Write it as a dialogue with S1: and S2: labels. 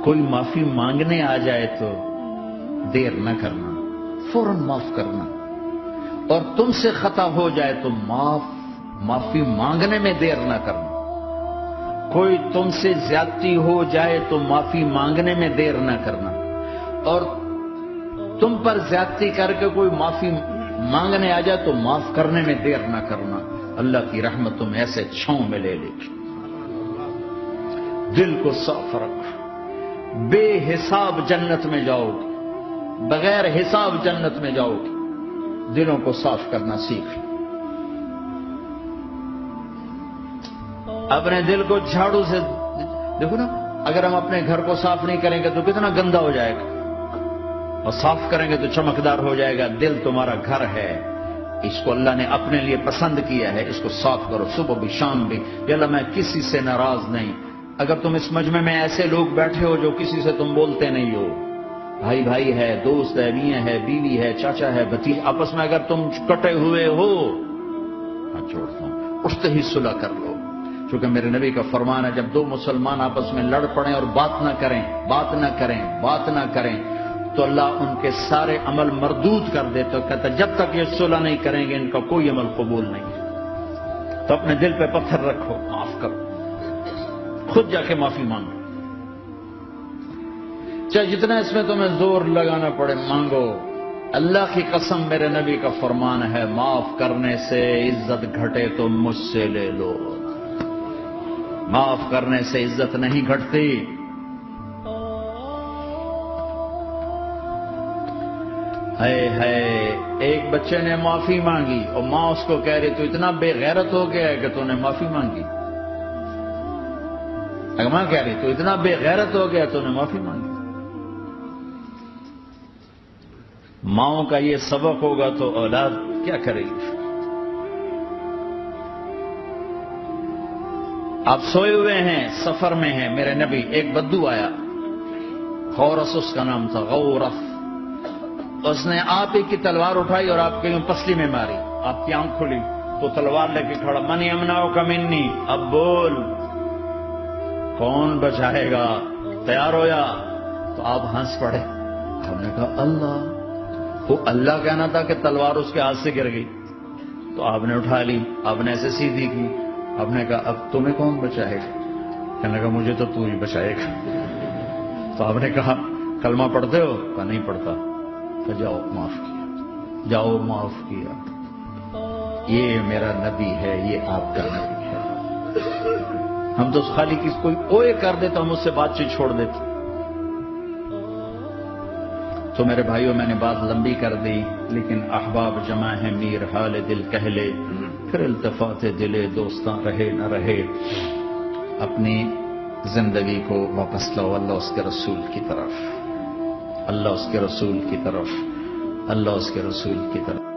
S1: کوئی معافی مانگنے آ جائے تو دیر نہ کرنا، فوراً معاف کرنا، اور تم سے خطا ہو جائے تو معافی مانگنے میں دیر نہ کرنا۔ کوئی تم سے زیادتی ہو جائے تو معافی مانگنے میں دیر نہ کرنا، اور تم پر زیادتی کر کے کوئی معافی مانگنے آ جائے تو معاف کرنے میں دیر نہ کرنا۔ اللہ کی رحمت تم ایسے چھاؤں میں لے لے گی۔ دل کو صاف رکھ، بے حساب جنت میں جاؤ گے، بغیر حساب جنت میں جاؤ گے۔ دلوں کو صاف کرنا سیکھ۔ اپنے دل کو جھاڑو سے دیکھو نا، اگر ہم اپنے گھر کو صاف نہیں کریں گے تو کتنا گندا ہو جائے گا، اور صاف کریں گے تو چمکدار ہو جائے گا۔ دل تمہارا گھر ہے، اس کو اللہ نے اپنے لیے پسند کیا ہے، اس کو صاف کرو صبح بھی شام بھی۔ یا اللہ میں کسی سے ناراض نہیں۔ اگر تم اس مجمع میں ایسے لوگ بیٹھے ہو جو کسی سے تم بولتے نہیں ہو، بھائی بھائی ہے، دوست ہے، میاں ہے، بیوی ہے، چاچا ہے، بھتیجا، آپس میں اگر تم کٹے ہوئے ہو، میں چھوڑتا ہوں، اٹھتے ہی صلح کر لو۔ چونکہ میرے نبی کا فرمان ہے، جب دو مسلمان آپس میں لڑ پڑیں اور بات نہ کریں تو اللہ ان کے سارے عمل مردود کر دیتے، تو کہتا جب تک یہ صلح نہیں کریں گے ان کا کوئی عمل قبول نہیں ہے۔ تو اپنے دل پہ پتھر رکھو، معاف کرو، خود جا کے معافی مانگو، چاہے جتنا اس میں تمہیں زور لگانا پڑے مانگو۔ اللہ کی قسم میرے نبی کا فرمان ہے، معاف کرنے سے عزت گھٹے تو مجھ سے لے لو، معاف کرنے سے عزت نہیں گھٹتی۔ ہے ایک بچے نے معافی مانگی اور ماں اس کو کہہ رہی تو اتنا بے غیرت ہو گیا ہے کہ تو نے معافی مانگی۔ اگر ماں کہہ رہی تو اتنا بے غیرت ہو گیا تو نے معافی مانگی۔ ماؤں کا یہ سبق ہوگا تو اولاد کیا کرے گی؟ آپ سوئے ہوئے ہیں، سفر میں ہیں، میرے نبی ایک بدو آیا، غورس اس کا نام تھا، غورس۔ اس نے آپ ہی کی تلوار اٹھائی اور آپ کی پسلی میں ماری، آپ کی آنکھ کھلی تو تلوار لے کے کھڑا، من یمنعک منی، اب بول کون بچائے گا؟ تیار ہویا تو آپ ہنس پڑے۔ ہم نے کہا اللہ، وہ اللہ کہنا تھا کہ تلوار اس کے ہاتھ سے گر گئی، تو آپ نے اٹھا لی، آپ نے ایسے سیدھی کی، آپ نے کہا اب تمہیں کون بچائے گا؟ کہنے لگا مجھے تو ہی بچائے گا۔ تو آپ نے کہا کلمہ پڑھتے ہو؟ کہا نہیں پڑھتا۔ تو جاؤ معاف کیا، جاؤ معاف کیا۔ یہ میرا نبی ہے، یہ آپ کا نبی ہے۔ ہم تو خالی کسی کوئی اوئے کر دیتا ہم اس سے بات چیت چھوڑ دیتے۔ تو میرے بھائیوں میں نے بات لمبی کر دی، لیکن احباب جمع ہے، میر حال دل کہہ لے، پھر التفات دلے دوستاں رہے نہ رہے۔ اپنی زندگی کو واپس لاؤ اللہ اس کے رسول کی طرف، اللہ اس کے رسول کی طرف، اللہ اس کے رسول کی طرف۔